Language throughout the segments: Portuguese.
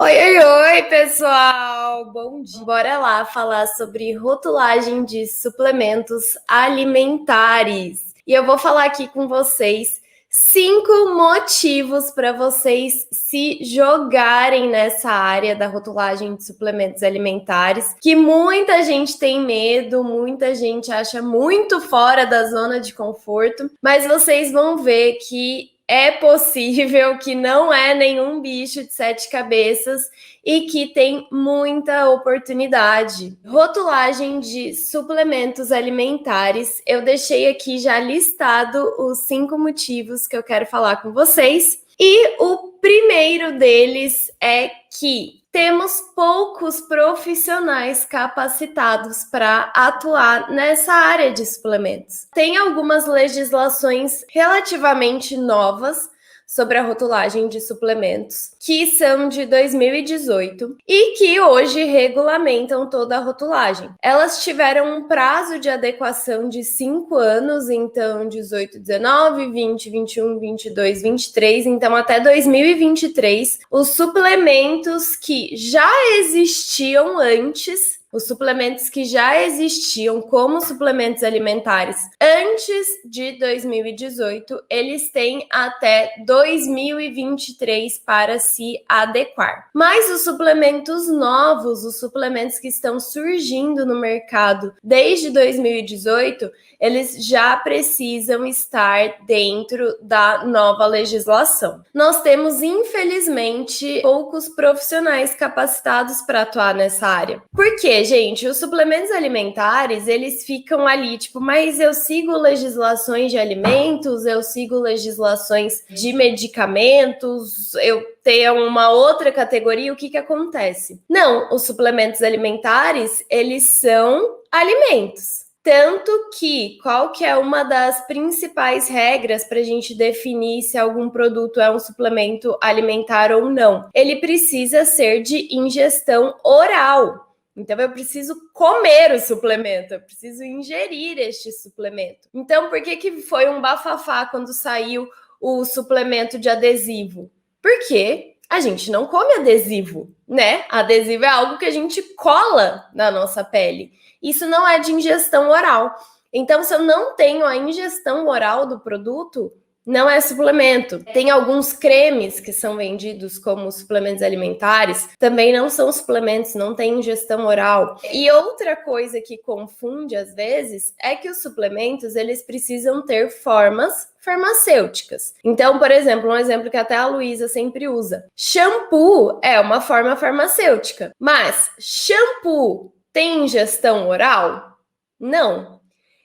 Oi, oi, oi, pessoal! Bom dia! Bora lá falar sobre rotulagem de suplementos alimentares. E eu vou falar aqui com vocês 5 motivos para vocês se jogarem nessa área da rotulagem de suplementos alimentares, que muita gente tem medo, muita gente acha muito fora da zona de conforto, mas vocês vão ver que é possível, que não é nenhum bicho de 7 cabeças e que tem muita oportunidade. Rotulagem de suplementos alimentares. Eu deixei aqui já listado os 5 motivos que eu quero falar com vocês. E o primeiro deles é que temos poucos profissionais capacitados para atuar nessa área de suplementos. Tem algumas legislações relativamente novas sobre a rotulagem de suplementos, que são de 2018 e que hoje regulamentam toda a rotulagem. Elas tiveram um prazo de adequação de 5 anos, então 18, 19, 20, 21, 22, 23, então até 2023, os suplementos que já existiam antes, os suplementos que já existiam como suplementos alimentares antes de 2018, eles têm até 2023 para se adequar. Mas os suplementos novos, os suplementos que estão surgindo no mercado desde 2018, eles já precisam estar dentro da nova legislação. Nós temos, infelizmente, poucos profissionais capacitados para atuar nessa área. Por quê, gente? Os suplementos alimentares, eles ficam ali, tipo, mas eu sigo legislações de alimentos, eu sigo legislações de medicamentos, eu tenho uma outra categoria, o que acontece? Não, os suplementos alimentares, eles são alimentos. Tanto que, qual que é uma das principais regras para a gente definir se algum produto é um suplemento alimentar ou não? Ele precisa ser de ingestão oral. Então, eu preciso comer o suplemento, eu preciso ingerir este suplemento. Então, por que foi um bafafá quando saiu o suplemento de adesivo? Porque a gente não come adesivo, né? Adesivo é algo que a gente cola na nossa pele. Isso não é de ingestão oral. Então, se eu não tenho a ingestão oral do produto, não é suplemento. Tem alguns cremes que são vendidos como suplementos alimentares, também não são suplementos, não tem ingestão oral. E outra coisa que confunde às vezes é que os suplementos, eles precisam ter formas farmacêuticas. Então, por exemplo, um exemplo que até a Luísa sempre usa. Shampoo é uma forma farmacêutica, mas shampoo tem ingestão oral? Não.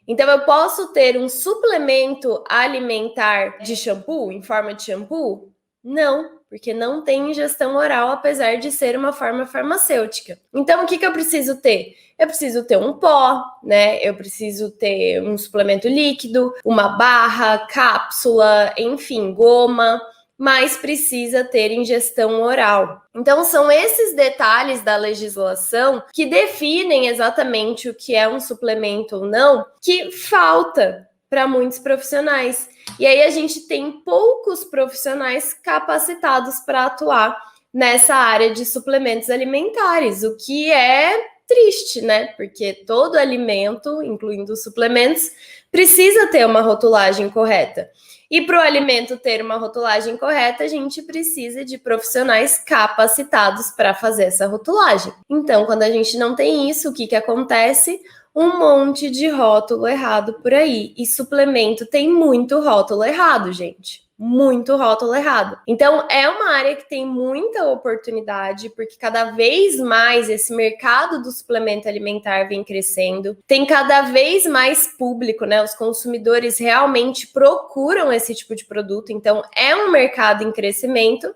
Então, eu posso ter um suplemento alimentar de shampoo, em forma de shampoo? Não, porque não tem ingestão oral, apesar de ser uma forma farmacêutica. Então, o que eu preciso ter? Eu preciso ter um pó, né? Eu preciso ter um suplemento líquido, uma barra, cápsula, enfim, goma, mas precisa ter ingestão oral. Então, são esses detalhes da legislação que definem exatamente o que é um suplemento ou não, que falta para muitos profissionais. E aí a gente tem poucos profissionais capacitados para atuar nessa área de suplementos alimentares, o que é triste, né? Porque todo alimento, incluindo os suplementos, precisa ter uma rotulagem correta. E para o alimento ter uma rotulagem correta, a gente precisa de profissionais capacitados para fazer essa rotulagem. Então, quando a gente não tem isso, o que acontece? Um monte de rótulo errado por aí. E suplemento tem muito rótulo errado, gente. Muito rótulo errado. Então, é uma área que tem muita oportunidade, porque cada vez mais esse mercado do suplemento alimentar vem crescendo. Tem cada vez mais público, né? Os consumidores realmente procuram esse tipo de produto. Então, é um mercado em crescimento.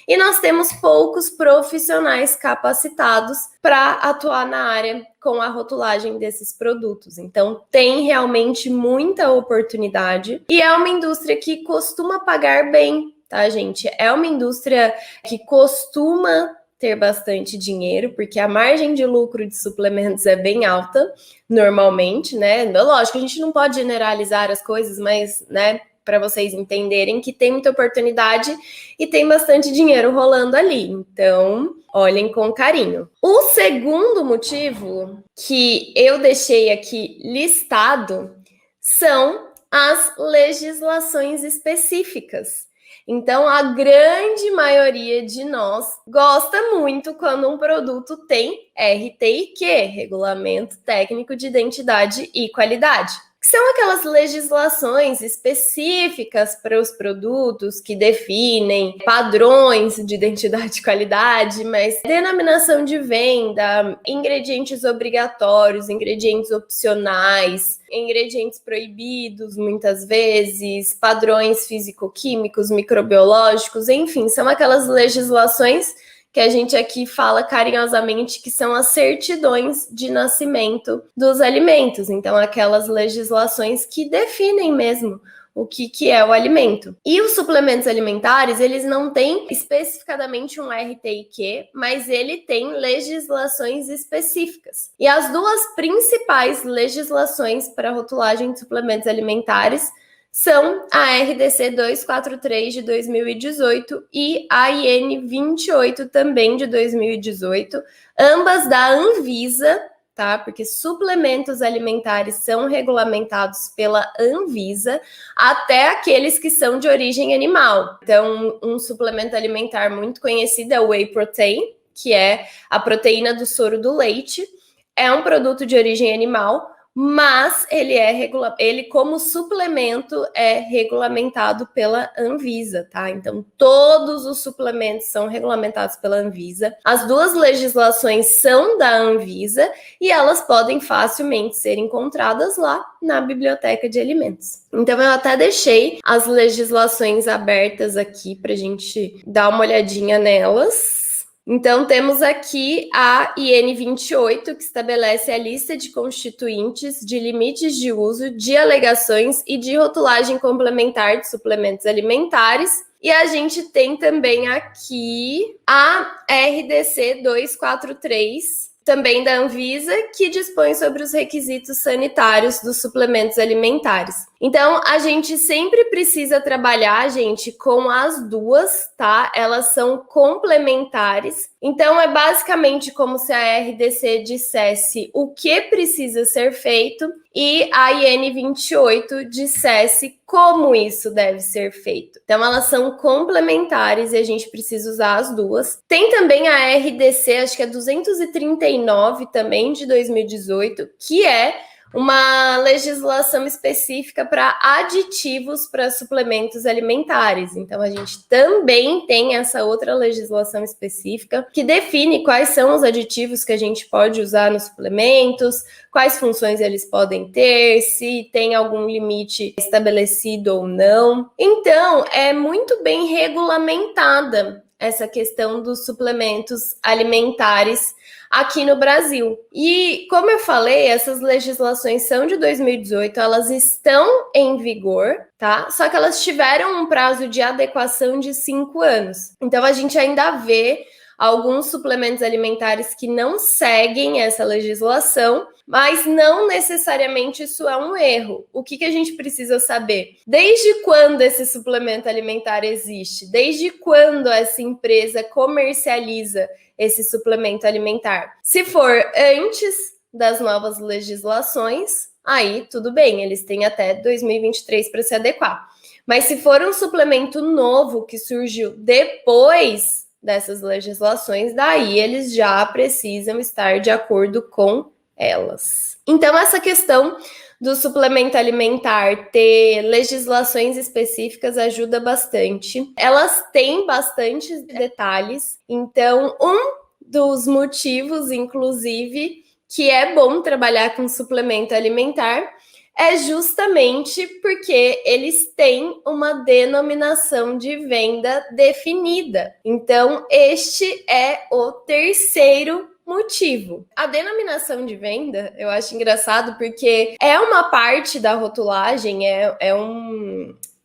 E nós temos poucos profissionais capacitados para atuar na área com a rotulagem desses produtos. Então, tem realmente muita oportunidade e é uma indústria que costuma pagar bem, tá, gente? É uma indústria que costuma ter bastante dinheiro, porque a margem de lucro de suplementos é bem alta, normalmente, né? Lógico, a gente não pode generalizar as coisas, mas, né, para vocês entenderem que tem muita oportunidade e tem bastante dinheiro rolando ali. Então, olhem com carinho. O segundo motivo que eu deixei aqui listado são as legislações específicas. Então, a grande maioria de nós gosta muito quando um produto tem RTIQ, Regulamento Técnico de Identidade e Qualidade. São aquelas legislações específicas para os produtos que definem padrões de identidade e qualidade, mas denominação de venda, ingredientes obrigatórios, ingredientes opcionais, ingredientes proibidos muitas vezes, padrões físico-químicos, microbiológicos, enfim, são aquelas legislações que a gente aqui fala carinhosamente que são as certidões de nascimento dos alimentos. Então, aquelas legislações que definem mesmo o que é o alimento. E os suplementos alimentares, eles não têm especificadamente um RTIQ, mas ele tem legislações específicas. E as duas principais legislações para rotulagem de suplementos alimentares são a RDC 243 de 2018 e a IN 28 também de 2018, ambas da Anvisa, tá? Porque suplementos alimentares são regulamentados pela Anvisa, até aqueles que são de origem animal. Então, um suplemento alimentar muito conhecido é o Whey Protein, que é a proteína do soro do leite. É um produto de origem animal, mas ele como suplemento é regulamentado pela Anvisa, tá? Então, todos os suplementos são regulamentados pela Anvisa. As duas legislações são da Anvisa e elas podem facilmente ser encontradas lá na Biblioteca de Alimentos. Então, eu até deixei as legislações abertas aqui para a gente dar uma olhadinha nelas. Então, temos aqui a IN 28, que estabelece a lista de constituintes, de limites de uso, de alegações e de rotulagem complementar de suplementos alimentares. E a gente tem também aqui a RDC 243, também da Anvisa, que dispõe sobre os requisitos sanitários dos suplementos alimentares. Então, a gente sempre precisa trabalhar, gente, com as duas, tá? Elas são complementares. Então, é basicamente como se a RDC dissesse o que precisa ser feito e a IN 28 dissesse como isso deve ser feito. Então, elas são complementares e a gente precisa usar as duas. Tem também a RDC, acho que é 239 também, de 2018, que é uma legislação específica para aditivos para suplementos alimentares. Então, a gente também tem essa outra legislação específica que define quais são os aditivos que a gente pode usar nos suplementos, quais funções eles podem ter, se tem algum limite estabelecido ou não. Então, é muito bem regulamentada essa questão dos suplementos alimentares aqui no Brasil. E, como eu falei, essas legislações são de 2018, elas estão em vigor, tá? Só que elas tiveram um prazo de adequação de 5 anos. Então, a gente ainda vê alguns suplementos alimentares que não seguem essa legislação, mas não necessariamente isso é um erro. O que a gente precisa saber? Desde quando esse suplemento alimentar existe? Desde quando essa empresa comercializa esse suplemento alimentar? Se for antes das novas legislações, aí tudo bem, eles têm até 2023 para se adequar. Mas se for um suplemento novo que surgiu depois dessas legislações, daí eles já precisam estar de acordo com elas. Então, essa questão do suplemento alimentar ter legislações específicas ajuda bastante. Elas têm bastante detalhes, então um dos motivos, inclusive, que é bom trabalhar com suplemento alimentar é justamente porque eles têm uma denominação de venda definida. Então, este é o terceiro motivo. A denominação de venda, eu acho engraçado porque é uma parte da rotulagem, é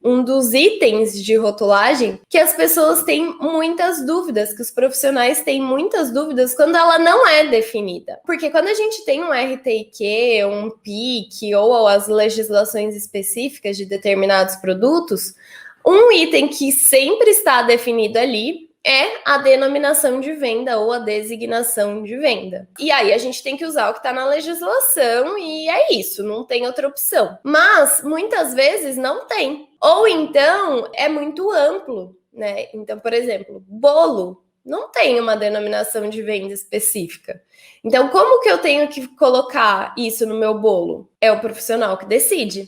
um dos itens de rotulagem que as pessoas têm muitas dúvidas, que os profissionais têm muitas dúvidas quando ela não é definida. Porque quando a gente tem um RTIQ, um PIC ou as legislações específicas de determinados produtos, um item que sempre está definido ali é a denominação de venda ou a designação de venda. E aí a gente tem que usar o que está na legislação e é isso, não tem outra opção. Mas muitas vezes não tem. Ou então é muito amplo, né? Então, por exemplo, bolo não tem uma denominação de venda específica. Então, como que eu tenho que colocar isso no meu bolo? É o profissional que decide.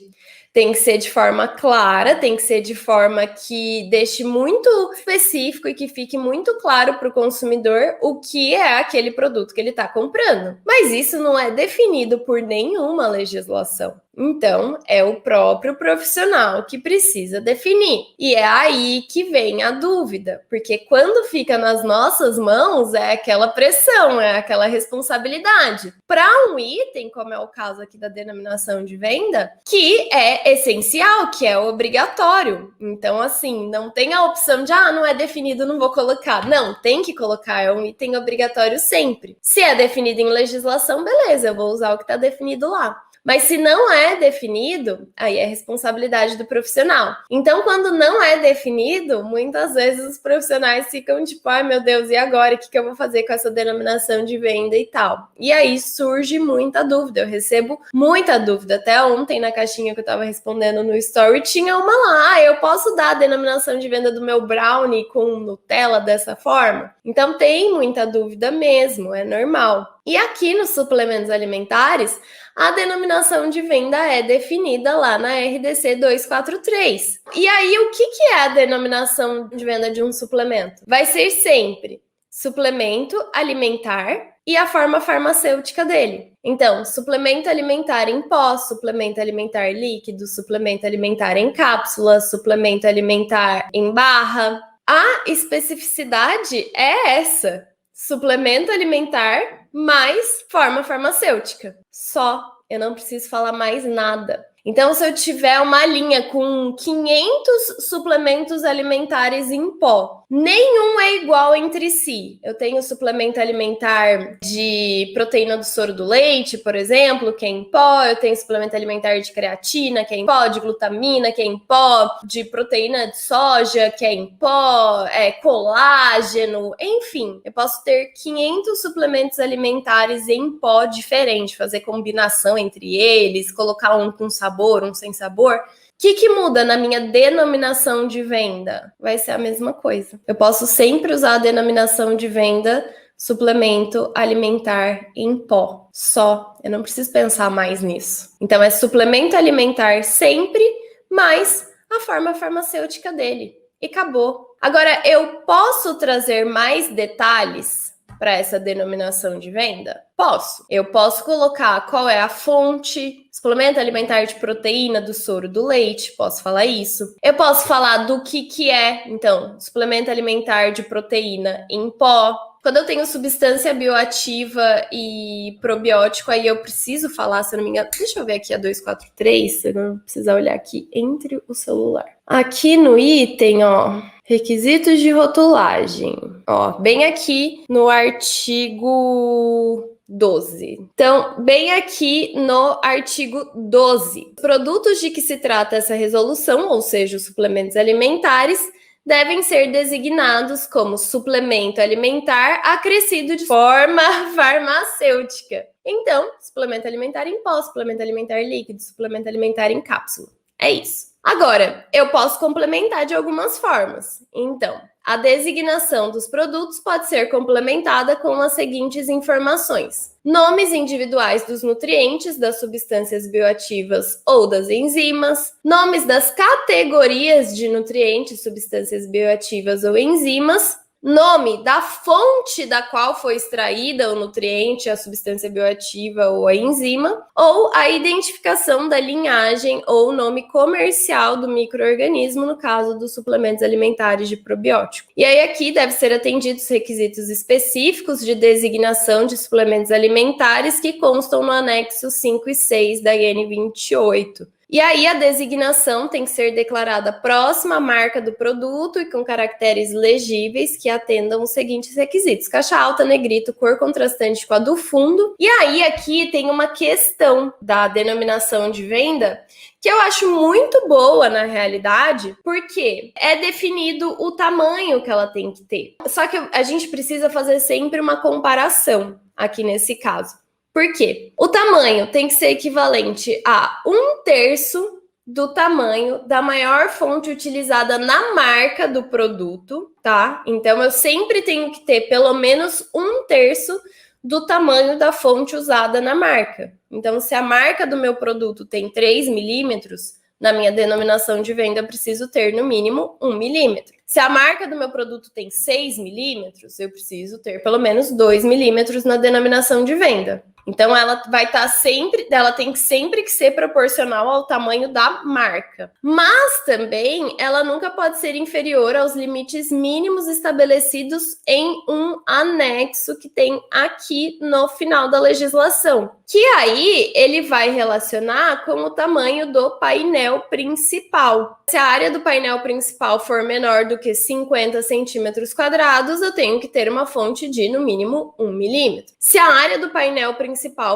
Tem que ser de forma clara, tem que ser de forma que deixe muito específico e que fique muito claro para o consumidor o que é aquele produto que ele está comprando. Mas isso não é definido por nenhuma legislação. Então, é o próprio profissional que precisa definir. E é aí que vem a dúvida, porque quando fica nas nossas mãos, é aquela pressão, é aquela responsabilidade. Para um item, como é o caso aqui da denominação de venda, que é essencial, que é obrigatório. Então, assim, não tem a opção de, não é definido, não vou colocar. Não, tem que colocar, é um item obrigatório sempre. Se é definido em legislação, beleza, eu vou usar o que está definido lá. Mas se não é definido, aí é responsabilidade do profissional. Então, quando não é definido, muitas vezes os profissionais ficam tipo, ai meu Deus, e agora? O que eu vou fazer com essa denominação de venda e tal? E aí surge muita dúvida. Eu recebo muita dúvida. Até ontem, na caixinha que eu estava respondendo no story, tinha uma lá. Eu posso dar a denominação de venda do meu brownie com Nutella dessa forma? Então, tem muita dúvida mesmo, é normal. E aqui nos suplementos alimentares, a denominação de venda é definida lá na RDC 243. E aí, o que é a denominação de venda de um suplemento? Vai ser sempre suplemento alimentar e a forma farmacêutica dele. Então, suplemento alimentar em pó, suplemento alimentar líquido, suplemento alimentar em cápsula, suplemento alimentar em barra. A especificidade é essa: suplemento alimentar mais forma farmacêutica. Só. Eu não preciso falar mais nada. Então, se eu tiver uma linha com 500 suplementos alimentares em pó, nenhum é igual entre si. Eu tenho suplemento alimentar de proteína do soro do leite, por exemplo, que é em pó. Eu tenho suplemento alimentar de creatina, que é em pó, de glutamina, que é em pó, de proteína de soja, que é em pó, colágeno, enfim. Eu posso ter 500 suplementos alimentares em pó diferente, fazer combinação entre eles, colocar um com sabor, um sem sabor. O que muda na minha denominação de venda? Vai ser a mesma coisa. Eu posso sempre usar a denominação de venda suplemento alimentar em pó. Só. Eu não preciso pensar mais nisso. Então, é suplemento alimentar sempre, mais a forma farmacêutica dele. E acabou. Agora, eu posso trazer mais detalhes para essa denominação de venda? Posso. Eu posso colocar qual é a fonte, suplemento alimentar de proteína do soro do leite, posso falar isso. Eu posso falar do que é, então, suplemento alimentar de proteína em pó. Quando eu tenho substância bioativa e probiótico, aí eu preciso falar, se eu não me engano, deixa eu ver aqui a 243, se eu não precisar olhar aqui entre o celular. Aqui no item, ó, requisitos de rotulagem, ó, bem aqui no artigo 12. Então, bem aqui no artigo 12. Produtos de que se trata essa resolução, ou seja, os suplementos alimentares, devem ser designados como suplemento alimentar acrescido de forma farmacêutica. Então, suplemento alimentar em pó, suplemento alimentar líquido, suplemento alimentar em cápsula. É isso. Agora, eu posso complementar de algumas formas. Então, a designação dos produtos pode ser complementada com as seguintes informações: nomes individuais dos nutrientes, das substâncias bioativas ou das enzimas, nomes das categorias de nutrientes, substâncias bioativas ou enzimas, nome da fonte da qual foi extraída o nutriente, a substância bioativa ou a enzima, ou a identificação da linhagem ou nome comercial do micro-organismo, no caso dos suplementos alimentares de probiótico. E aí aqui deve ser atendidos requisitos específicos de designação de suplementos alimentares que constam no anexo 5 e 6 da IN 28. E aí a designação tem que ser declarada próxima à marca do produto e com caracteres legíveis que atendam os seguintes requisitos: caixa alta, negrito, cor contrastante com a do fundo. E aí aqui tem uma questão da denominação de venda que eu acho muito boa na realidade, porque é definido o tamanho que ela tem que ter. Só que a gente precisa fazer sempre uma comparação aqui nesse caso. Por quê? O tamanho tem que ser equivalente a 1/3 do tamanho da maior fonte utilizada na marca do produto, tá? Então, eu sempre tenho que ter pelo menos 1/3 do tamanho da fonte usada na marca. Então, se a marca do meu produto tem 3 milímetros, na minha denominação de venda eu preciso ter no mínimo 1 milímetro. Se a marca do meu produto tem 6 milímetros, eu preciso ter pelo menos 2 milímetros na denominação de venda. Então, ela vai estar sempre, ela tem que sempre que ser proporcional ao tamanho da marca. Mas também, ela nunca pode ser inferior aos limites mínimos estabelecidos em um anexo que tem aqui no final da legislação. Que aí, ele vai relacionar com o tamanho do painel principal. Se a área do painel principal for menor do que 50 centímetros quadrados, eu tenho que ter uma fonte de, no mínimo, 1 milímetro. Se a área do painel principal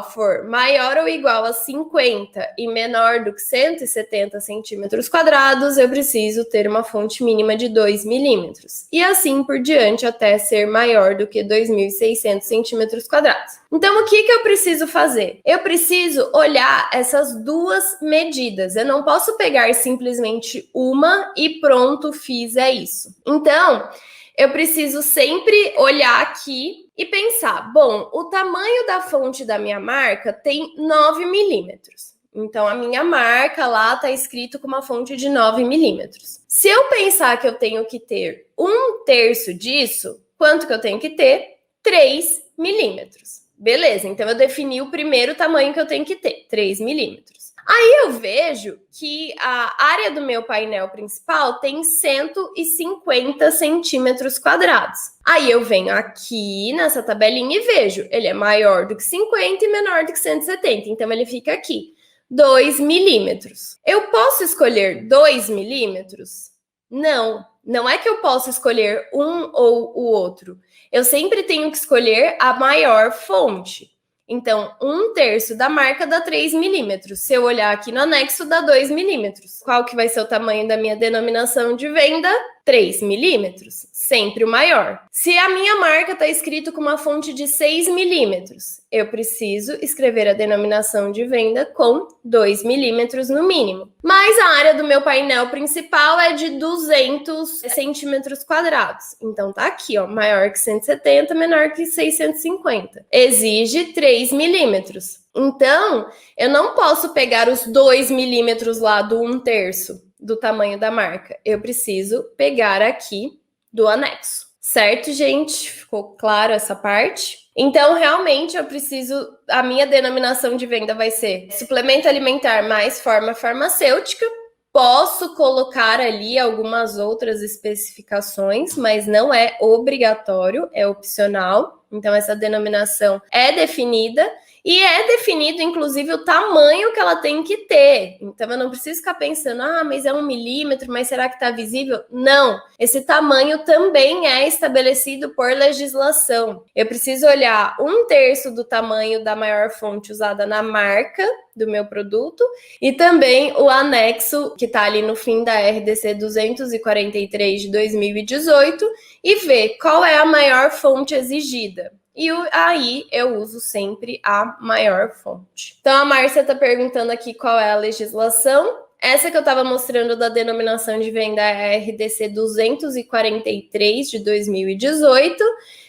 for maior ou igual a 50 e menor do que 170 centímetros quadrados, eu preciso ter uma fonte mínima de 2 milímetros. E assim por diante, até ser maior do que 2.600 centímetros quadrados. Então, o que eu preciso fazer? Eu preciso olhar essas duas medidas. Eu não posso pegar simplesmente uma e pronto, fiz, é isso. Então, eu preciso sempre olhar aqui e pensar, bom, o tamanho da fonte da minha marca tem 9 milímetros. Então, a minha marca lá está escrito com uma fonte de 9 milímetros. Se eu pensar que eu tenho que ter 1/3 disso, quanto que eu tenho que ter? 3 milímetros. Beleza, então eu defini o primeiro tamanho que eu tenho que ter, 3 milímetros. Aí eu vejo que a área do meu painel principal tem 150 centímetros quadrados. Aí eu venho aqui nessa tabelinha e vejo, ele é maior do que 50 e menor do que 170, então ele fica aqui, 2 milímetros. Eu posso escolher 2 milímetros? Não, não é que eu posso escolher um ou o outro. Eu sempre tenho que escolher a maior fonte. Então, 1/3 da marca dá 3 milímetros. Se eu olhar aqui no anexo, dá 2 milímetros. Qual que vai ser o tamanho da minha denominação de venda? 3 milímetros. Sempre o maior. Se a minha marca está escrito com uma fonte de 6 milímetros, eu preciso escrever a denominação de venda com 2 milímetros no mínimo. Mas a área do meu painel principal é de 200 centímetros quadrados. Então tá aqui, ó, maior que 170, menor que 650. Exige 3 milímetros. Então, eu não posso pegar os 2 milímetros lá do 1/3 do tamanho da marca. Eu preciso pegar aqui do anexo. Certo, gente? Ficou claro essa parte? Então, realmente, eu preciso... A minha denominação de venda vai ser suplemento alimentar mais forma farmacêutica. Posso colocar ali algumas outras especificações, mas não é obrigatório, é opcional. Então, essa denominação é definida. E é definido, inclusive, o tamanho que ela tem que ter. Então, eu não preciso ficar pensando, mas é 1 milímetro, mas será que está visível? Não, esse tamanho também é estabelecido por legislação. Eu preciso olhar 1/3 do tamanho da maior fonte usada na marca do meu produto e também o anexo que está ali no fim da RDC 243 de 2018 e ver qual é a maior fonte exigida. E aí eu uso sempre a maior fonte. Então a Márcia está perguntando aqui qual é a legislação. Essa que eu estava mostrando da denominação de venda é a RDC 243 de 2018,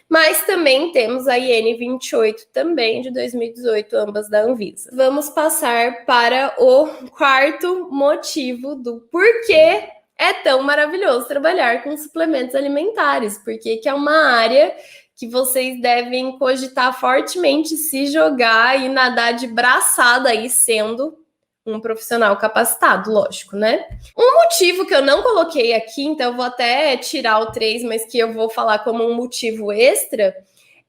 mas também temos a IN 28 também de 2018, ambas da Anvisa. Vamos passar para o quarto motivo do porquê é tão maravilhoso trabalhar com suplementos alimentares, porque que é uma área que vocês devem cogitar fortemente se jogar e nadar de braçada aí, sendo um profissional capacitado, lógico, né? Um motivo que eu não coloquei aqui, então eu vou até tirar o 3, mas que eu vou falar como um motivo extra,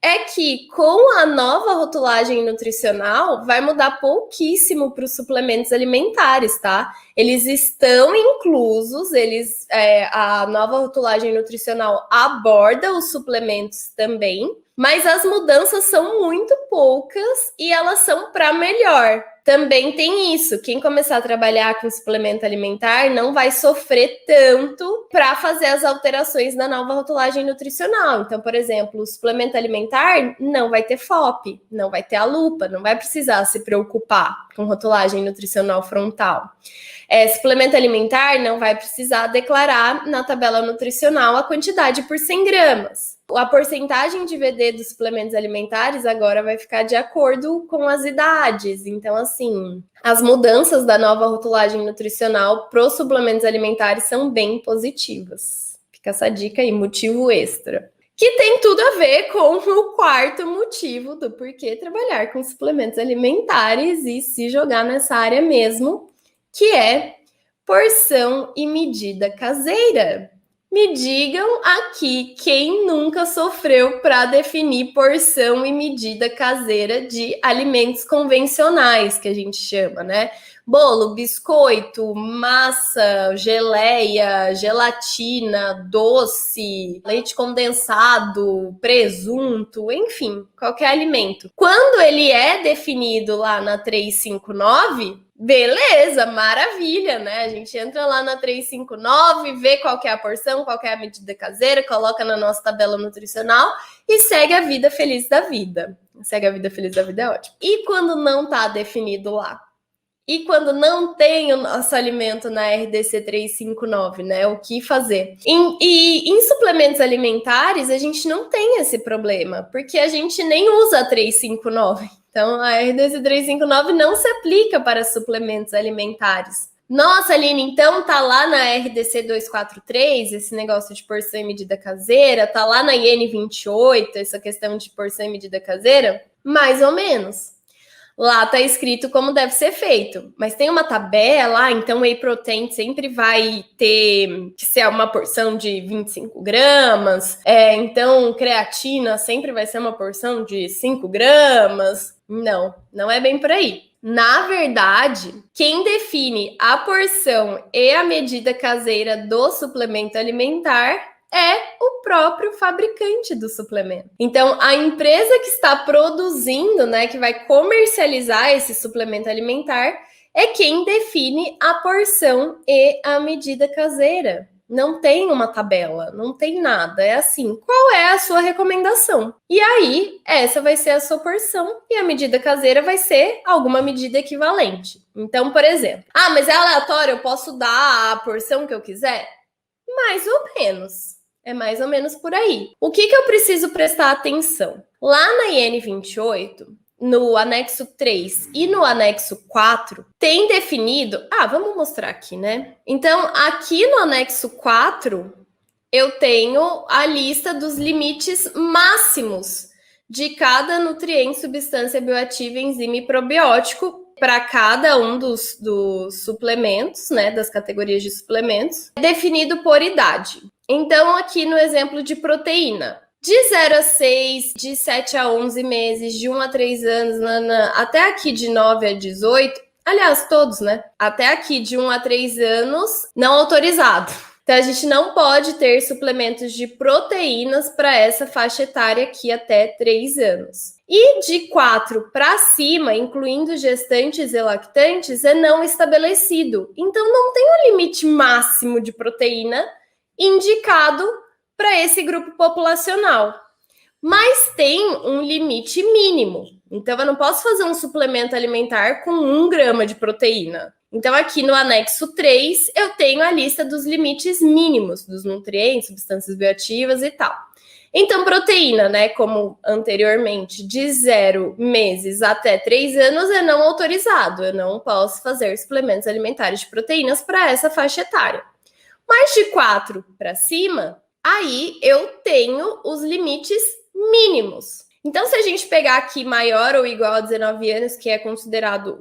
é que com a nova rotulagem nutricional vai mudar pouquíssimo para os suplementos alimentares, tá? Eles estão inclusos, a nova rotulagem nutricional aborda os suplementos também, mas as mudanças são muito poucas e elas são para melhor. Também tem isso, quem começar a trabalhar com suplemento alimentar não vai sofrer tanto para fazer as alterações da nova rotulagem nutricional. Então, por exemplo, o suplemento alimentar não vai ter FOP, não vai ter a lupa, não vai precisar se preocupar com rotulagem nutricional frontal. Suplemento alimentar não vai precisar declarar na tabela nutricional a quantidade por 100 gramas. A porcentagem de VD dos suplementos alimentares agora vai ficar de acordo com as idades. Então, assim, as mudanças da nova rotulagem nutricional para os suplementos alimentares são bem positivas. Fica essa dica aí, motivo extra. Que tem tudo a ver com o quarto motivo do porquê trabalhar com suplementos alimentares e se jogar nessa área mesmo, que é porção e medida caseira. Me digam aqui quem nunca sofreu para definir porção e medida caseira de alimentos convencionais, que a gente chama, né? Bolo, biscoito, massa, geleia, gelatina, doce, leite condensado, presunto, enfim, qualquer alimento. Quando ele é definido lá na 359, beleza, maravilha, né? A gente entra lá na 359, vê qual que é a porção, qual que é a medida caseira, coloca na nossa tabela nutricional e segue a vida feliz da vida. Segue a vida feliz da vida é ótimo. E quando não tá definido lá? E quando não tem o nosso alimento na RDC 359, né? O que fazer? Em suplementos alimentares, a gente não tem esse problema, porque a gente nem usa a 359. Então, a RDC 359 não se aplica para suplementos alimentares. Nossa, Aline, então tá lá na RDC 243, esse negócio de porção e medida caseira, tá lá na IN 28, essa questão de porção e medida caseira? Mais ou menos. Lá tá escrito como deve ser feito, mas tem uma tabela, então whey protein sempre vai ter que ser uma porção de 25 gramas, então creatina sempre vai ser uma porção de 5 gramas. Não, não é bem por aí. Na verdade, quem define a porção e a medida caseira do suplemento alimentar é o próprio fabricante do suplemento. Então, a empresa que está produzindo, né, que vai comercializar esse suplemento alimentar, é quem define a porção e a medida caseira. Não tem uma tabela, não tem nada. É assim, qual é a sua recomendação? E aí, essa vai ser a sua porção e a medida caseira vai ser alguma medida equivalente. Então, por exemplo, mas é aleatório, eu posso dar a porção que eu quiser? Mais ou menos. É mais ou menos por aí. O que eu preciso prestar atenção? Lá na IN 28, no anexo 3 e no anexo 4, tem definido... vamos mostrar aqui, né? Então, aqui no anexo 4, eu tenho a lista dos limites máximos de cada nutriente, substância bioativa, enzima e probiótico para cada um dos suplementos, né? Das categorias de suplementos, definido por idade. Então, aqui no exemplo de proteína, de 0 a 6, de 7 a 11 meses, de 1 a 3 anos, até aqui de 9 a 18, aliás, todos, né? Até aqui de 1 a 3 anos, não autorizado. Então, a gente não pode ter suplementos de proteínas para essa faixa etária aqui até 3 anos. E de 4 para cima, incluindo gestantes e lactantes, é não estabelecido. Então, não tem um limite máximo de proteína indicado para esse grupo populacional. Mas tem um limite mínimo. Então, eu não posso fazer um suplemento alimentar com 1 grama de proteína. Então, aqui no anexo 3, eu tenho a lista dos limites mínimos dos nutrientes, substâncias bioativas e tal. Então, proteína, né, como anteriormente, de 0 meses até 3 anos é não autorizado. Eu não posso fazer suplementos alimentares de proteínas para essa faixa etária. Mas de 4 para cima, aí eu tenho os limites mínimos. Então, se a gente pegar aqui maior ou igual a 19 anos, que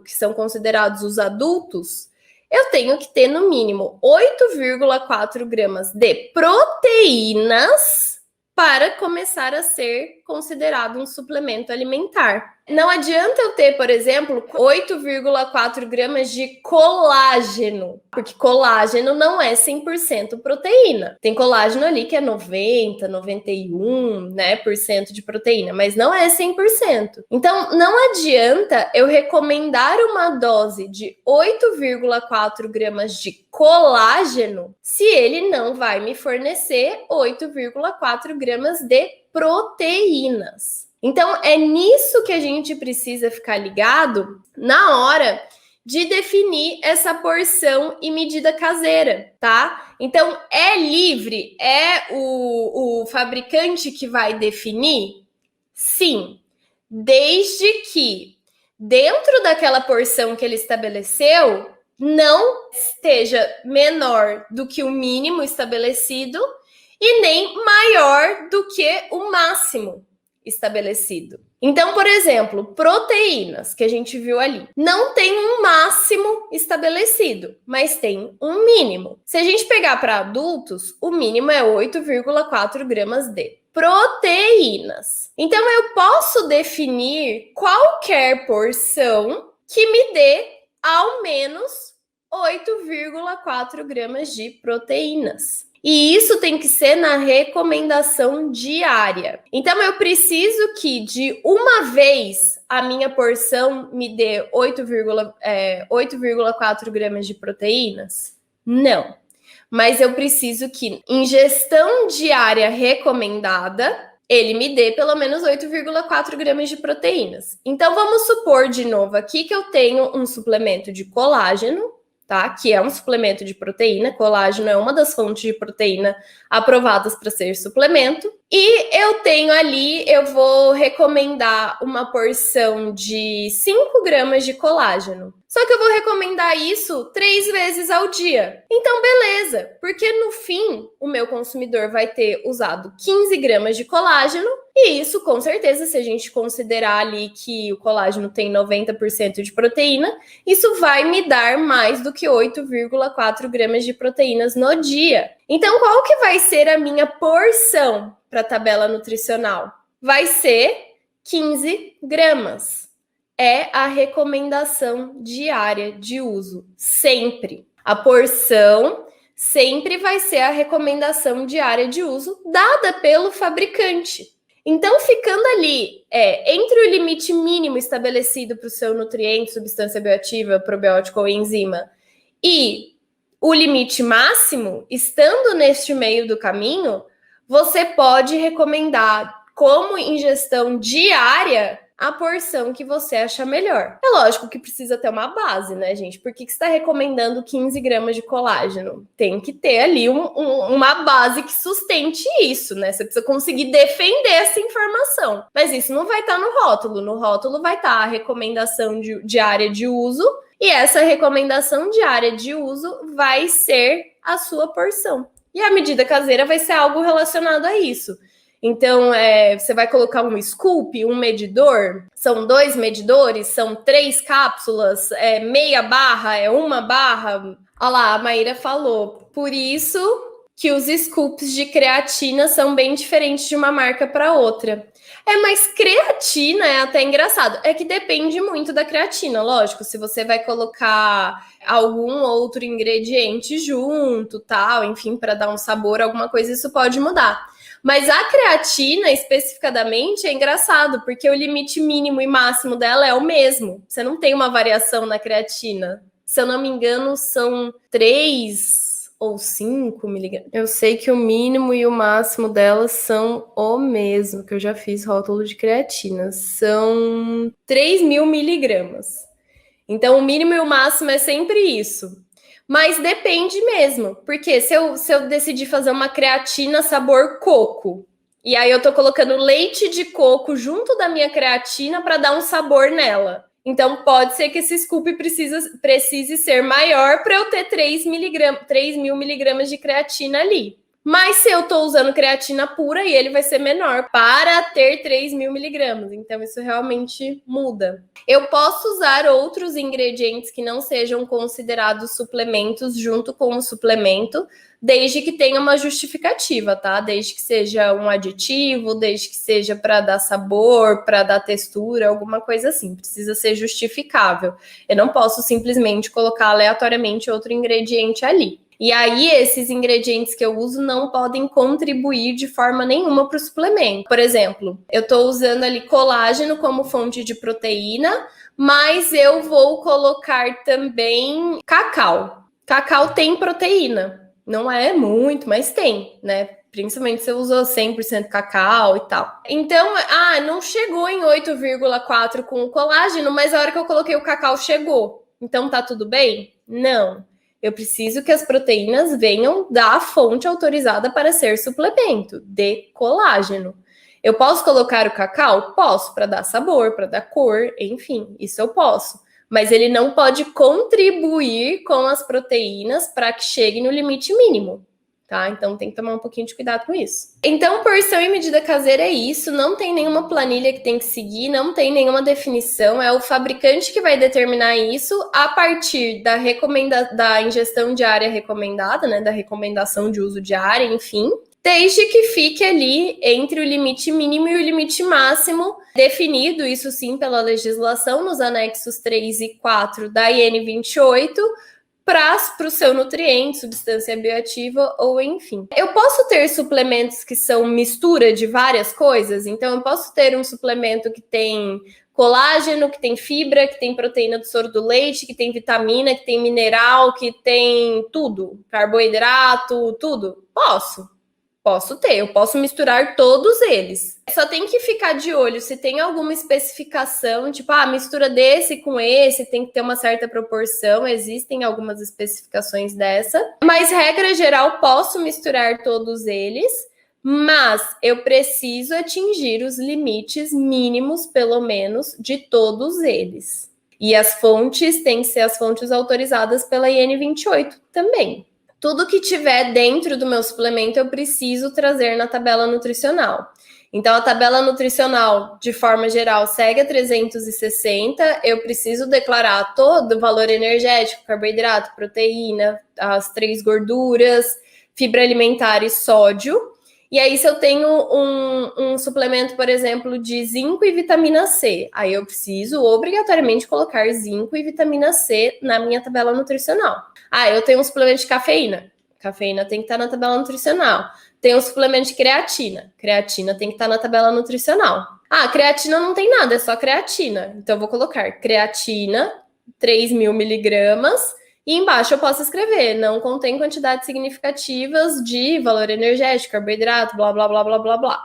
são considerados os adultos, eu tenho que ter no mínimo 8,4 gramas de proteínas para começar a ser considerado um suplemento alimentar. Não adianta eu ter, por exemplo, 8,4 gramas de colágeno, porque colágeno não é 100% proteína. Tem colágeno ali que é 90, 91, né, por cento de proteína, mas não é 100%. Então, não adianta eu recomendar uma dose de 8,4 gramas de colágeno se ele não vai me fornecer 8,4 gramas de proteínas. Então, é nisso que a gente precisa ficar ligado na hora de definir essa porção e medida caseira, tá? Então, é livre? É o fabricante que vai definir? Sim, desde que dentro daquela porção que ele estabeleceu não esteja menor do que o mínimo estabelecido e nem maior do que o máximo estabelecido. Então, por exemplo, proteínas que a gente viu ali, não tem um máximo estabelecido, mas tem um mínimo. Se a gente pegar para adultos, o mínimo é 8,4 gramas de proteínas. Então, eu posso definir qualquer porção que me dê ao menos 8,4 gramas de proteínas. E isso tem que ser na recomendação diária. Então, eu preciso que de uma vez a minha porção me dê 8,4 gramas de proteínas? Não. Mas eu preciso que, ingestão diária recomendada, ele me dê pelo menos 8,4 gramas de proteínas. Então, vamos supor de novo aqui que eu tenho um suplemento de colágeno, tá? Que é um suplemento de proteína. Colágeno é uma das fontes de proteína aprovadas para ser suplemento. E eu tenho ali, eu vou recomendar uma porção de 5 gramas de colágeno. Só que eu vou recomendar isso 3 vezes ao dia. Então, beleza, porque no fim, o meu consumidor vai ter usado 15 gramas de colágeno, e isso, com certeza, se a gente considerar ali que o colágeno tem 90% de proteína, isso vai me dar mais do que 8,4 gramas de proteínas no dia. Então, qual que vai ser a minha porção para a tabela nutricional? Vai ser 15 gramas. É a recomendação diária de uso, sempre. A porção sempre vai ser a recomendação diária de uso dada pelo fabricante. Então, ficando ali entre o limite mínimo estabelecido para o seu nutriente, substância bioativa, probiótico ou enzima, e o limite máximo, estando neste meio do caminho, você pode recomendar como ingestão diária a porção que você achar melhor. É lógico que precisa ter uma base, né, gente? Por que você está recomendando 15 gramas de colágeno? Tem que ter ali uma base que sustente isso, né? Você precisa conseguir defender essa informação. Mas isso não vai estar no rótulo. No rótulo vai estar a recomendação diária de uso, e essa recomendação diária de uso vai ser a sua porção. E a medida caseira vai ser algo relacionado a isso. Então, você vai colocar um scoop, um medidor, são 2 medidores, são 3 cápsulas, meia barra, 1 barra. Olha lá, a Maíra falou. Por isso que os scoops de creatina são bem diferentes de uma marca para outra. Mas creatina é até engraçado. É que depende muito da creatina, lógico. Se você vai colocar algum outro ingrediente junto, tal, enfim, para dar um sabor, alguma coisa, isso pode mudar. Mas a creatina, especificadamente, é engraçado, porque o limite mínimo e máximo dela é o mesmo. Você não tem uma variação na creatina. Se eu não me engano, são 3 ou 5 miligramas. Eu sei que o mínimo e o máximo delas são o mesmo, que eu já fiz rótulo de creatina. São 3.000 miligramas. Então, o mínimo e o máximo é sempre isso. Mas depende mesmo, porque se eu decidir fazer uma creatina sabor coco, e aí eu tô colocando leite de coco junto da minha creatina para dar um sabor nela. Então pode ser que esse scoop precise ser maior para eu ter 3.000 miligramas de creatina ali. Mas se eu estou usando creatina pura, e ele vai ser menor para ter 3.000 miligramas. Então, isso realmente muda. Eu posso usar outros ingredientes que não sejam considerados suplementos junto com o suplemento, desde que tenha uma justificativa, tá? Desde que seja um aditivo, desde que seja para dar sabor, para dar textura, alguma coisa assim. Precisa ser justificável. Eu não posso simplesmente colocar aleatoriamente outro ingrediente ali. E aí, esses ingredientes que eu uso não podem contribuir de forma nenhuma para o suplemento. Por exemplo, eu estou usando ali colágeno como fonte de proteína, mas eu vou colocar também cacau. Cacau tem proteína. Não é muito, mas tem, né? Principalmente se eu usou 100% cacau e tal. Então, não chegou em 8,4 com o colágeno, mas a hora que eu coloquei o cacau chegou. Então tá tudo bem? Não. Eu preciso que as proteínas venham da fonte autorizada para ser suplemento, de colágeno. Eu posso colocar o cacau? Posso, para dar sabor, para dar cor, enfim, isso eu posso. Mas ele não pode contribuir com as proteínas para que chegue no limite mínimo. Tá? Então tem que tomar um pouquinho de cuidado com isso. Então, porção e medida caseira é isso, não tem nenhuma planilha que tem que seguir, não tem nenhuma definição, é o fabricante que vai determinar isso a partir da ingestão diária recomendada, né, da recomendação de uso diária, enfim, desde que fique ali entre o limite mínimo e o limite máximo, definido, isso sim, pela legislação, nos anexos 3 e 4 da IN 28, para o seu nutriente, substância bioativa ou enfim. Eu posso ter suplementos que são mistura de várias coisas, então eu posso ter um suplemento que tem colágeno, que tem fibra, que tem proteína do soro do leite, que tem vitamina, que tem mineral, que tem tudo, carboidrato, tudo. Posso ter, eu posso misturar todos eles. Só tem que ficar de olho se tem alguma especificação, tipo, mistura desse com esse, tem que ter uma certa proporção, existem algumas especificações dessa. Mas, regra geral, posso misturar todos eles, mas eu preciso atingir os limites mínimos, pelo menos, de todos eles. E as fontes têm que ser as fontes autorizadas pela IN 28 também. Tudo que tiver dentro do meu suplemento eu preciso trazer na tabela nutricional. Então, a tabela nutricional, de forma geral, segue a 360. Eu preciso declarar todo o valor energético, carboidrato, proteína, as 3 gorduras, fibra alimentar e sódio. E aí, se eu tenho um suplemento, por exemplo, de zinco e vitamina C, aí eu preciso obrigatoriamente colocar zinco e vitamina C na minha tabela nutricional. Eu tenho um suplemento de cafeína. Cafeína tem que estar na tabela nutricional. Tem um suplemento de creatina. Creatina tem que estar na tabela nutricional. Creatina não tem nada, é só creatina. Então, eu vou colocar creatina, 3.000 miligramas, e embaixo eu posso escrever, não contém quantidades significativas de valor energético, carboidrato, blá, blá, blá, blá, blá, blá.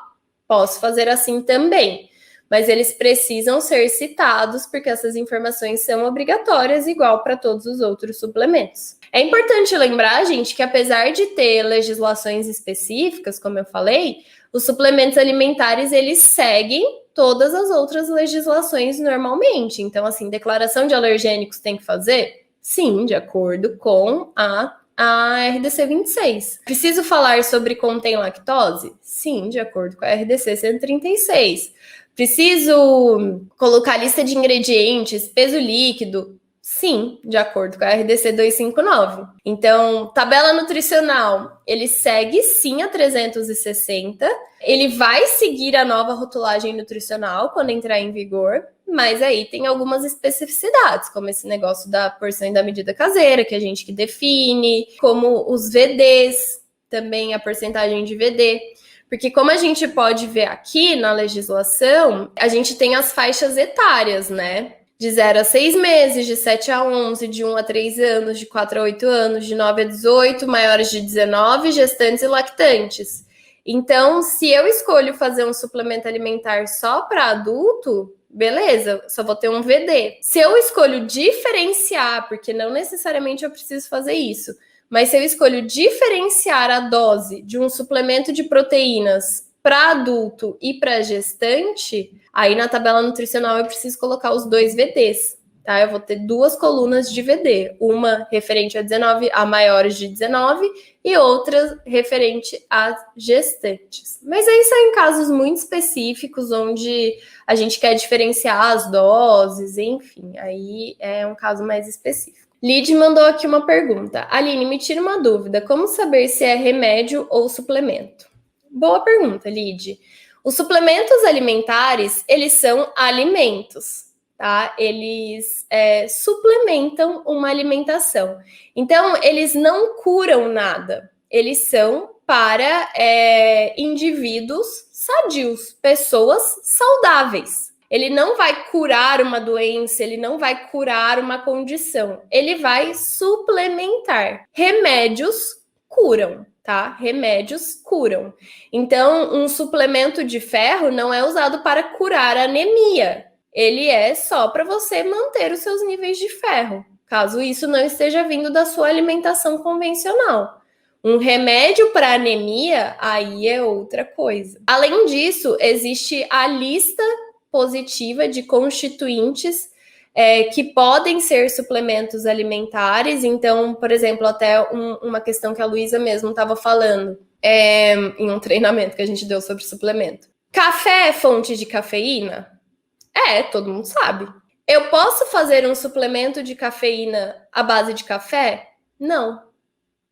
Posso fazer assim também, mas eles precisam ser citados porque essas informações são obrigatórias, igual para todos os outros suplementos. É importante lembrar, gente, que apesar de ter legislações específicas, como eu falei, os suplementos alimentares, eles seguem todas as outras legislações normalmente. Então, assim, declaração de alergênicos tem que fazer? Sim, de acordo com a RDC 26. Preciso falar sobre contém lactose? Sim, de acordo com a RDC 136. Preciso colocar lista de ingredientes, peso líquido? Sim, de acordo com a RDC 259. Então, tabela nutricional, ele segue sim a 360. Ele vai seguir a nova rotulagem nutricional quando entrar em vigor, mas aí tem algumas especificidades, como esse negócio da porção e da medida caseira, que a gente que define, como os VDs, também a porcentagem de VD. Porque como a gente pode ver aqui na legislação, a gente tem as faixas etárias, né? De 0 a 6 meses, de 7 a 11, de 1 a 3 anos, de 4 a 8 anos, de 9 a 18, maiores de 19, gestantes e lactantes. Então, se eu escolho fazer um suplemento alimentar só para adulto, beleza, só vou ter um VD. Se eu escolho diferenciar, porque não necessariamente eu preciso fazer isso, mas se eu escolho diferenciar a dose de um suplemento de proteínas para adulto e para gestante, aí na tabela nutricional eu preciso colocar os 2 VDs. tá? Eu vou ter 2 colunas de VD, uma referente a 19, a maiores de 19 e outra referente a gestantes. Mas aí são em casos muito específicos, onde a gente quer diferenciar as doses, enfim, aí é um caso mais específico. Lid mandou aqui uma pergunta. Aline, me tira uma dúvida, como saber se é remédio ou suplemento? Boa pergunta, Lid. Os suplementos alimentares, eles são alimentos, tá? Eles suplementam uma alimentação. Então, eles não curam nada. Eles são para indivíduos sadios, pessoas saudáveis. Ele não vai curar uma doença, ele não vai curar uma condição. Ele vai suplementar. Remédios curam, tá? Remédios curam. Então, um suplemento de ferro não é usado para curar anemia. Ele é só para você manter os seus níveis de ferro, caso isso não esteja vindo da sua alimentação convencional. Um remédio para anemia, aí é outra coisa. Além disso, existe a lista positiva de constituintes que podem ser suplementos alimentares. Então, por exemplo, até uma questão que a Luísa mesmo estava falando em um treinamento que a gente deu sobre suplemento. Café é fonte de cafeína? Todo mundo sabe. Eu posso fazer um suplemento de cafeína à base de café? Não.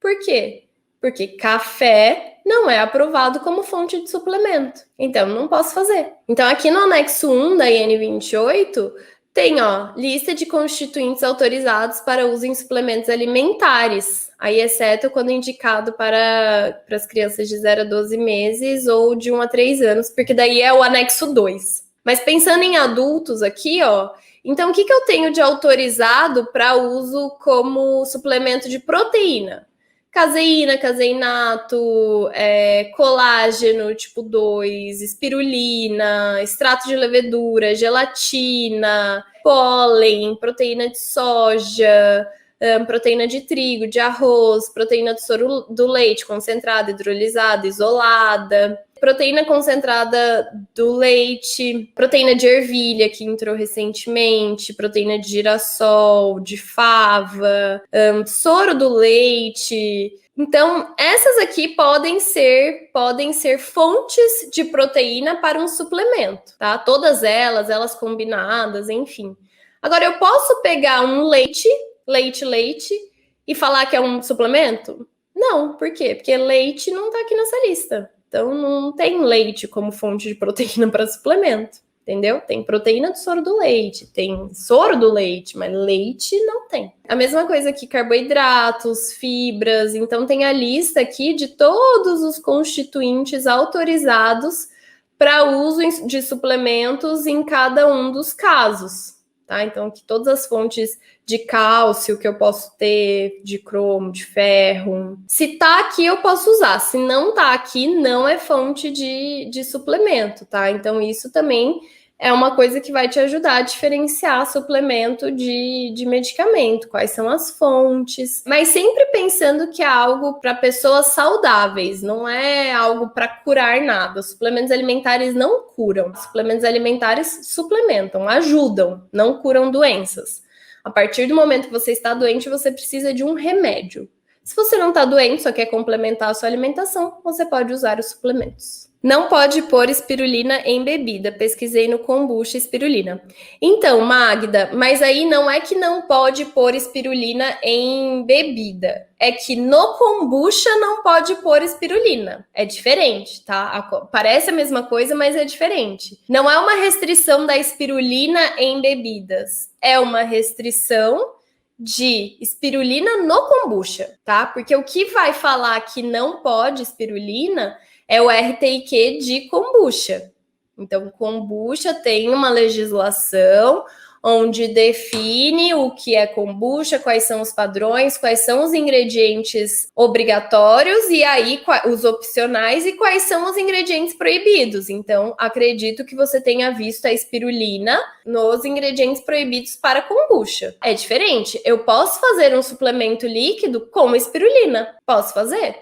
Por quê? Porque café não é aprovado como fonte de suplemento. Então, não posso fazer. Então, aqui no anexo 1 da IN 28, tem, lista de constituintes autorizados para uso em suplementos alimentares. Aí, exceto quando indicado para as crianças de 0 a 12 meses ou de 1 a 3 anos, porque daí é o anexo 2. Mas pensando em adultos aqui, então o que eu tenho de autorizado para uso como suplemento de proteína? Caseína, caseinato, colágeno tipo 2, espirulina, extrato de levedura, gelatina, pólen, proteína de soja, proteína de trigo, de arroz, proteína de soro do leite concentrada, hidrolisada, isolada, proteína concentrada do leite, proteína de ervilha que entrou recentemente, proteína de girassol, de fava, soro do leite. Então, essas aqui podem ser fontes de proteína para um suplemento, tá? Todas elas combinadas, enfim. Agora, eu posso pegar um leite, e falar que é um suplemento? Não, por quê? Porque leite não tá aqui nessa lista. Então, não tem leite como fonte de proteína para suplemento, entendeu? Tem proteína do soro do leite, tem soro do leite, mas leite não tem. A mesma coisa aqui, carboidratos, fibras. Então, tem a lista aqui de todos os constituintes autorizados para uso de suplementos em cada um dos casos, tá? Então, aqui todas as fontes de cálcio que eu posso ter, de cromo, de ferro. Se tá aqui, eu posso usar. Se não tá aqui, não é fonte de suplemento, tá? Então, isso também é uma coisa que vai te ajudar a diferenciar suplemento de medicamento, quais são as fontes, mas sempre pensando que é algo para pessoas saudáveis, não é algo para curar nada. Suplementos alimentares não curam, suplementos alimentares suplementam, ajudam, não curam doenças. A partir do momento que você está doente, você precisa de um remédio. Se você não está doente, só quer complementar a sua alimentação, você pode usar os suplementos. Não pode pôr espirulina em bebida. Pesquisei no kombucha espirulina. Então, Magda, mas aí não é que não pode pôr espirulina em bebida. É que no kombucha não pode pôr espirulina. É diferente, tá? Parece a mesma coisa, mas é diferente. Não é uma restrição da espirulina em bebidas. É uma restrição de espirulina no kombucha, tá? Porque o que vai falar que não pode espirulina é o RTIQ de kombucha. Então, kombucha tem uma legislação onde define o que é kombucha, quais são os padrões, quais são os ingredientes obrigatórios e aí os opcionais e quais são os ingredientes proibidos. Então, acredito que você tenha visto a espirulina nos ingredientes proibidos para kombucha. É diferente. Eu posso fazer um suplemento líquido com espirulina. Posso fazer.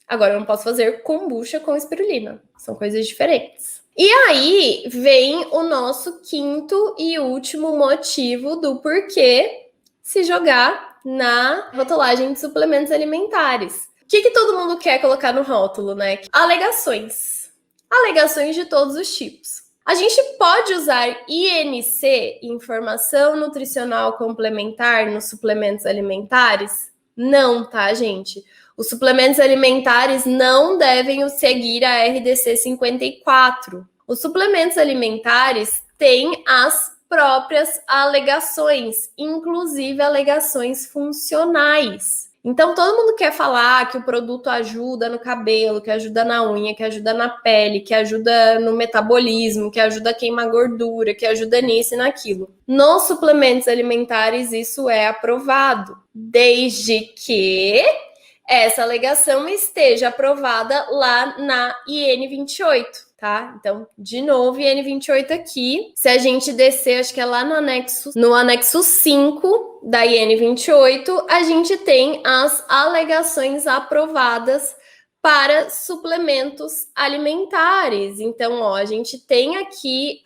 Agora, eu não posso fazer kombucha com espirulina. São coisas diferentes. E aí vem o nosso quinto e último motivo do porquê se jogar na rotulagem de suplementos alimentares. O que todo mundo quer colocar no rótulo, né? Alegações. Alegações de todos os tipos. A gente pode usar INC, Informação Nutricional Complementar, nos suplementos alimentares? Não, tá, gente? Os suplementos alimentares não devem seguir a RDC 54. Os suplementos alimentares têm as próprias alegações, inclusive alegações funcionais. Então, todo mundo quer falar que o produto ajuda no cabelo, que ajuda na unha, que ajuda na pele, que ajuda no metabolismo, que ajuda a queimar gordura, que ajuda nisso e naquilo. Nos suplementos alimentares, isso é aprovado, desde que essa alegação esteja aprovada lá na IN 28. Tá? Então, de novo, IN 28 aqui. Se a gente descer, acho que é lá no anexo 5 da IN 28, a gente tem as alegações aprovadas para suplementos alimentares. Então, ó, a gente tem aqui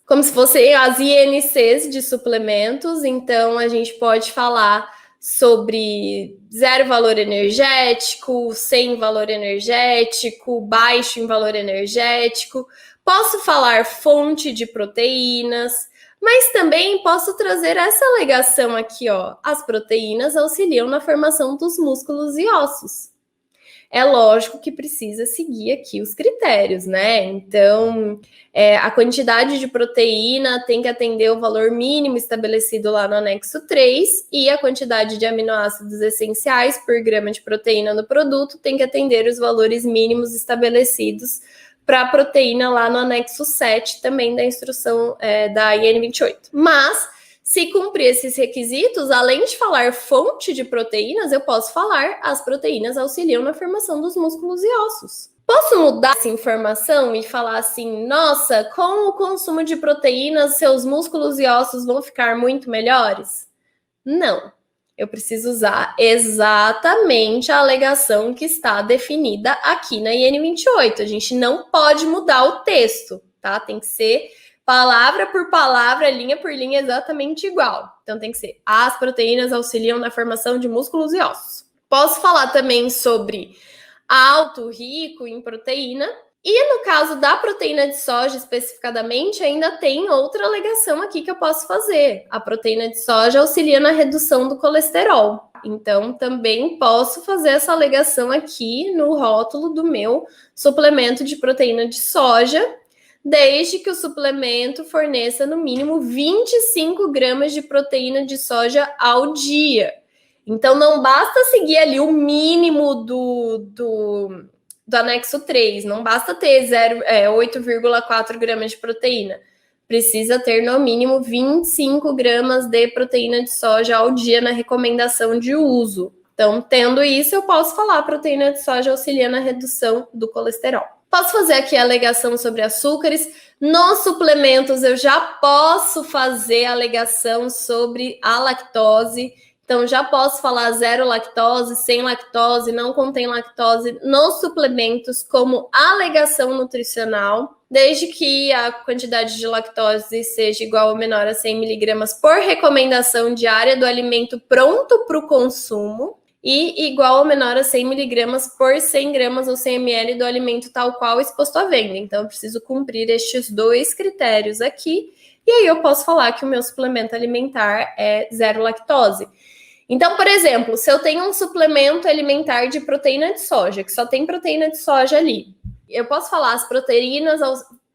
como se fossem as INCs de suplementos. Então, a gente pode falar sobre 0 valor energético, 100 valor energético, baixo em valor energético. Posso falar fonte de proteínas, mas também posso trazer essa alegação aqui, ó. As proteínas auxiliam na formação dos músculos e ossos. É lógico que precisa seguir aqui os critérios, né? Então, a quantidade de proteína tem que atender o valor mínimo estabelecido lá no anexo 3 e a quantidade de aminoácidos essenciais por grama de proteína no produto tem que atender os valores mínimos estabelecidos para a proteína lá no anexo 7 também da instrução da IN 28. Mas, se cumprir esses requisitos, além de falar fonte de proteínas, eu posso falar as proteínas auxiliam na formação dos músculos e ossos. Posso mudar essa informação e falar assim, nossa, com o consumo de proteínas, seus músculos e ossos vão ficar muito melhores? Não. Eu preciso usar exatamente a alegação que está definida aqui na IN 28. A gente não pode mudar o texto, tá? Tem que ser palavra por palavra, linha por linha, exatamente igual. Então tem que ser, as proteínas auxiliam na formação de músculos e ossos. Posso falar também sobre alto, rico em proteína. E no caso da proteína de soja especificadamente, ainda tem outra alegação aqui que eu posso fazer. A proteína de soja auxilia na redução do colesterol. Então, também posso fazer essa alegação aqui no rótulo do meu suplemento de proteína de soja, desde que o suplemento forneça no mínimo 25 gramas de proteína de soja ao dia. Então, não basta seguir ali o mínimo do anexo 3, não basta ter 8,4 gramas de proteína. Precisa ter no mínimo 25 gramas de proteína de soja ao dia na recomendação de uso. Então, tendo isso, eu posso falar a proteína de soja auxilia na redução do colesterol. Posso fazer aqui a alegação sobre açúcares. Nos suplementos, eu já posso fazer a alegação sobre a lactose. Então, já posso falar 0 lactose, sem lactose, não contém lactose nos suplementos como alegação nutricional, desde que a quantidade de lactose seja igual ou menor a 100 miligramas por recomendação diária do alimento pronto para o consumo e igual ou menor a 100 miligramas por 100 gramas ou 100 ml do alimento tal qual exposto à venda. Então, eu preciso cumprir estes 2 critérios aqui, e aí eu posso falar que o meu suplemento alimentar é 0 lactose. Então, por exemplo, se eu tenho um suplemento alimentar de proteína de soja, que só tem proteína de soja ali, eu posso falar as proteínas,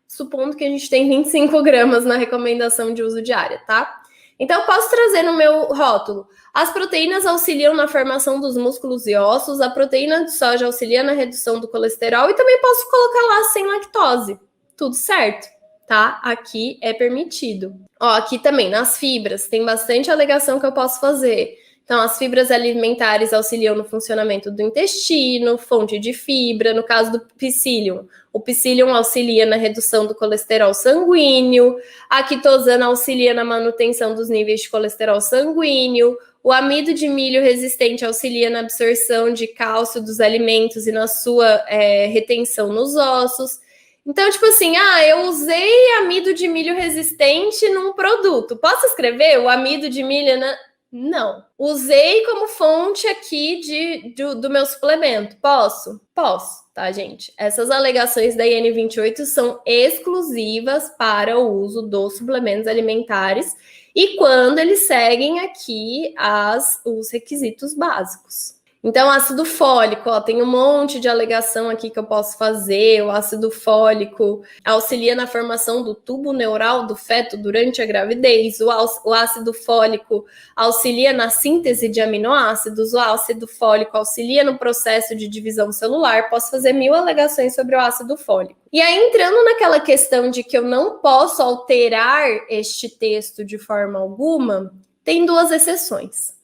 supondo que a gente tem 25 gramas na recomendação de uso diária, tá? Então, eu posso trazer no meu rótulo, as proteínas auxiliam na formação dos músculos e ossos, a proteína de soja auxilia na redução do colesterol e também posso colocar lá sem lactose. Tudo certo, tá? Aqui é permitido. Ó, aqui também, nas fibras, tem bastante alegação que eu posso fazer. Então, as fibras alimentares auxiliam no funcionamento do intestino, fonte de fibra. No caso do psyllium, o psyllium auxilia na redução do colesterol sanguíneo, a quitosana auxilia na manutenção dos níveis de colesterol sanguíneo, o amido de milho resistente auxilia na absorção de cálcio dos alimentos e na sua retenção nos ossos. Então, tipo assim, eu usei amido de milho resistente num produto. Posso escrever o amido de milho? Não. Usei como fonte aqui do meu suplemento. Posso? Posso, tá, gente? Essas alegações da IN 28 são exclusivas para o uso dos suplementos alimentares e quando eles seguem aqui os requisitos básicos. Então, ácido fólico, tem um monte de alegação aqui que eu posso fazer. O ácido fólico auxilia na formação do tubo neural do feto durante a gravidez. O ácido fólico auxilia na síntese de aminoácidos. O ácido fólico auxilia no processo de divisão celular. Posso fazer 1000 alegações sobre o ácido fólico. E aí, entrando naquela questão de que eu não posso alterar este texto de forma alguma, tem 2 exceções.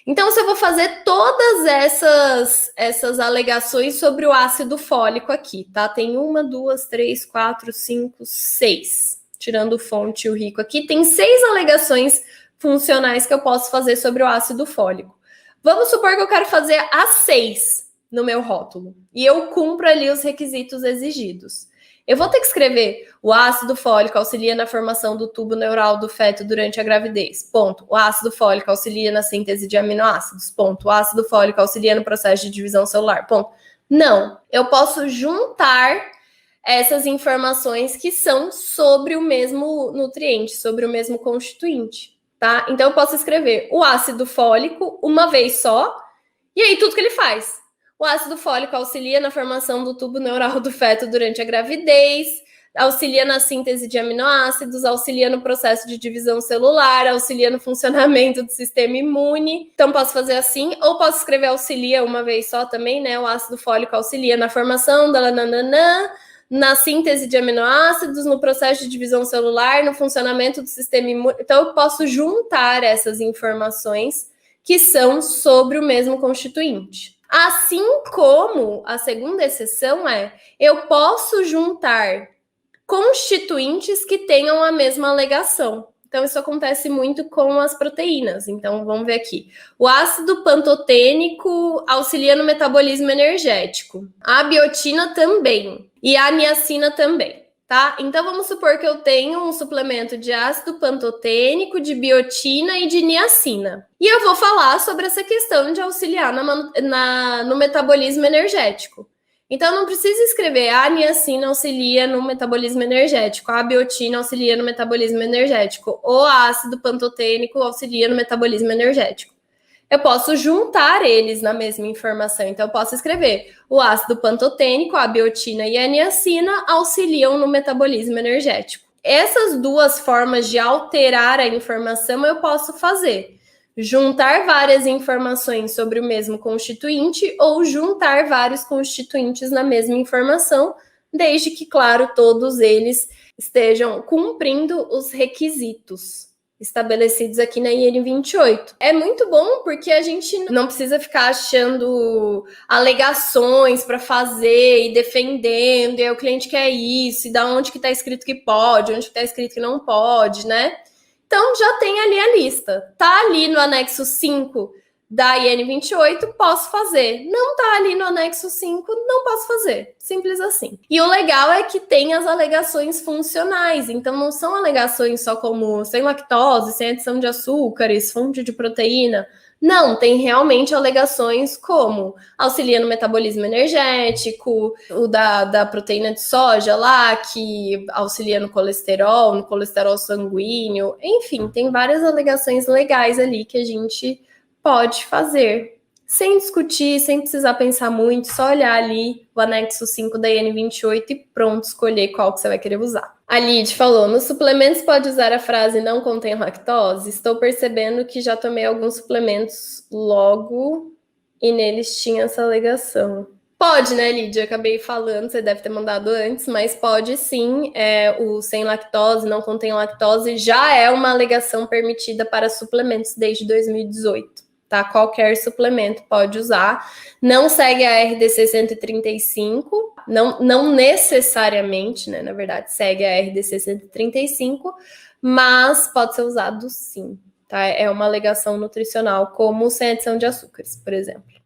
Então, se eu vou fazer todas essas alegações sobre o ácido fólico aqui, tá? Tem 1, 2, 3, 4, 5, 6. Tirando o fonte e o rico aqui, tem 6 alegações funcionais que eu posso fazer sobre o ácido fólico. Vamos supor que eu quero fazer as 6 no meu rótulo. E eu cumpro ali os requisitos exigidos. Eu vou ter que escrever: o ácido fólico auxilia na formação do tubo neural do feto durante a gravidez. Ponto. O ácido fólico auxilia na síntese de aminoácidos. Ponto. O ácido fólico auxilia no processo de divisão celular. Ponto. Não. Eu posso juntar essas informações que são sobre o mesmo nutriente, sobre o mesmo constituinte, tá? Então eu posso escrever o ácido fólico uma vez só, e aí tudo que ele faz. O ácido fólico auxilia na formação do tubo neural do feto durante a gravidez, auxilia na síntese de aminoácidos, auxilia no processo de divisão celular, auxilia no funcionamento do sistema imune. Então, posso fazer assim, ou posso escrever auxilia uma vez só também, né? O ácido fólico auxilia na formação da nananã, na síntese de aminoácidos, no processo de divisão celular, no funcionamento do sistema imune. Então, eu posso juntar essas informações que são sobre o mesmo constituinte. Assim como a segunda exceção eu posso juntar constituintes que tenham a mesma alegação. Então, isso acontece muito com as proteínas. Então, vamos ver aqui. O ácido pantotênico auxilia no metabolismo energético. A biotina também. E a niacina também. Tá? Então, vamos supor que eu tenho um suplemento de ácido pantotênico, de biotina e de niacina. E eu vou falar sobre essa questão de auxiliar no metabolismo energético. Então, não precisa escrever a niacina auxilia no metabolismo energético, a biotina auxilia no metabolismo energético, ou ácido pantotênico auxilia no metabolismo energético. Eu posso juntar eles na mesma informação. Então, eu posso escrever: o ácido pantotênico, a biotina e a niacina auxiliam no metabolismo energético. Essas 2 formas de alterar a informação eu posso fazer: juntar várias informações sobre o mesmo constituinte ou juntar vários constituintes na mesma informação, desde que, claro, todos eles estejam cumprindo os requisitos estabelecidos aqui na IN 28. É muito bom porque a gente não precisa ficar achando alegações para fazer e defendendo, e aí o cliente quer isso, e da onde que está escrito que pode, onde que está escrito que não pode, né? Então, já tem ali a lista. Tá ali no anexo 5 da IN 28, posso fazer. Não tá ali no anexo 5, não posso fazer. Simples assim. E o legal é que tem as alegações funcionais. Então, não são alegações só como sem lactose, sem adição de açúcares, fonte de proteína. Não, tem realmente alegações como auxilia no metabolismo energético, o da proteína de soja lá, que auxilia no colesterol sanguíneo. Enfim, tem várias alegações legais ali que a gente pode fazer, sem discutir, sem precisar pensar muito, só olhar ali o anexo 5 da IN 28 e pronto, escolher qual que você vai querer usar. A Lid falou: nos suplementos pode usar a frase não contém lactose? Estou percebendo que já tomei alguns suplementos logo e neles tinha essa alegação. Pode, né, Lídia? Acabei falando, você deve ter mandado antes, mas pode sim. O sem lactose, não contém lactose, já é uma alegação permitida para suplementos desde 2018. Tá? Qualquer suplemento pode usar. Não segue a RDC 135, não necessariamente, né? Na verdade, segue a RDC 135, mas pode ser usado sim. Tá? É uma alegação nutricional, como sem adição de açúcares, por exemplo.